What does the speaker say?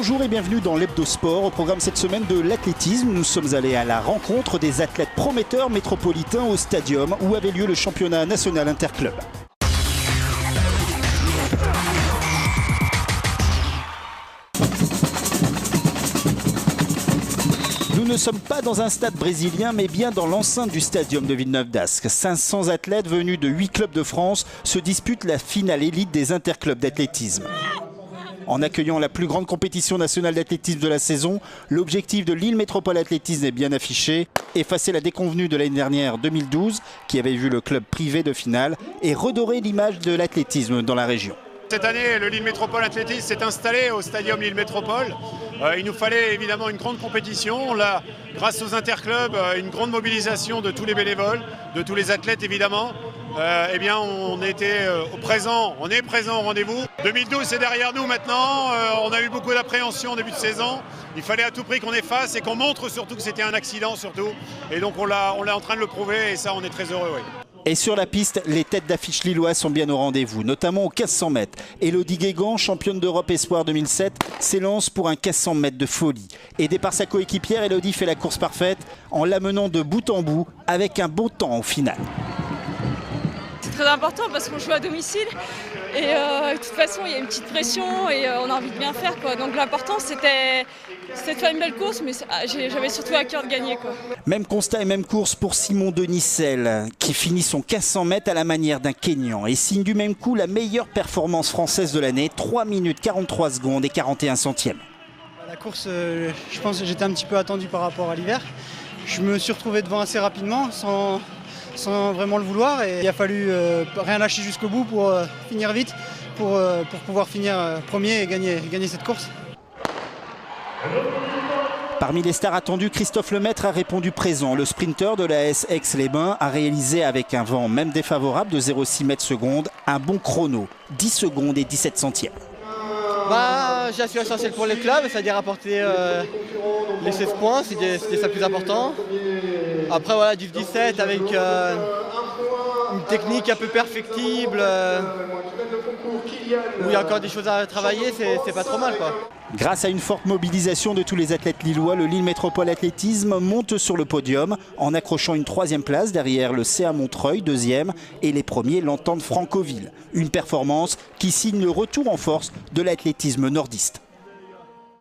Bonjour et bienvenue dans l'Hebdo Sport. Au programme cette semaine de l'athlétisme, nous sommes allés à la rencontre des athlètes prometteurs métropolitains au Stadium où avait lieu le championnat national interclub. Nous ne sommes pas dans un stade brésilien, mais bien dans l'enceinte du Stadium de Villeneuve-d'Ascq. 500 athlètes venus de 8 clubs de France se disputent la finale élite des interclubs d'athlétisme. En accueillant la plus grande compétition nationale d'athlétisme de la saison, l'objectif de Lille Métropole Athlétisme est bien affiché. Effacer la déconvenue de l'année dernière 2012, qui avait vu le club privé de finale, et redorer l'image de l'athlétisme dans la région. Cette année, le Lille Métropole Athlétisme s'est installé au Stadium Lille Métropole. Il nous fallait évidemment une grande compétition. Là, grâce aux interclubs, une grande mobilisation de tous les bénévoles, de tous les athlètes évidemment. Eh bien, on est présent au rendez-vous. 2012, c'est derrière nous maintenant. On a eu beaucoup d'appréhension au début de saison. Il fallait à tout prix qu'on efface et qu'on montre surtout que c'était un accident surtout. Et donc on est en train de le prouver et ça, on est très heureux. Oui. Et sur la piste, les têtes d'affiche lilloises sont bien au rendez-vous, notamment au 1500 mètres. Elodie Guégan, championne d'Europe Espoir 2007, s'élance pour un 1500 mètres de folie. Aidée par sa coéquipière, Elodie fait la course parfaite en l'amenant de bout en bout avec un beau temps au final. C'est très important parce qu'on joue à domicile et de toute façon il y a une petite pression et on a envie de bien faire, quoi. Donc l'important c'était de faire une belle course, mais j'avais surtout à cœur de gagner, quoi. Même constat et même course pour Simon Denicel qui finit son 1500 mètres à la manière d'un Kényan et signe du même coup la meilleure performance française de l'année, 3 minutes 43 secondes et 41 centièmes. La course, je pense que j'étais un petit peu attendu par rapport à l'hiver. Je me suis retrouvé devant assez rapidement sans vraiment le vouloir et il a fallu rien lâcher jusqu'au bout pour finir vite, pour pouvoir finir premier et gagner cette course. Parmi les stars attendues, Christophe Lemaître a répondu présent. Le sprinter de l'AS Aix-les-Bains a réalisé avec un vent même défavorable de 0,6 mètres secondes un bon chrono, 10 secondes et 17 centièmes. J'ai assuré l'essentiel pour le club, c'est-à-dire apporter les 16 points, c'était ça le plus important. Après voilà, du 17 avec une technique un peu perfectible, où il y a encore des choses à travailler, c'est pas trop mal, quoi. Grâce à une forte mobilisation de tous les athlètes lillois, le Lille Métropole Athlétisme monte sur le podium en accrochant une 3e place derrière le CA Montreuil, 2e, et les premiers l'Entente Francoville. Une performance qui signe le retour en force de l'athlétisme nordiste.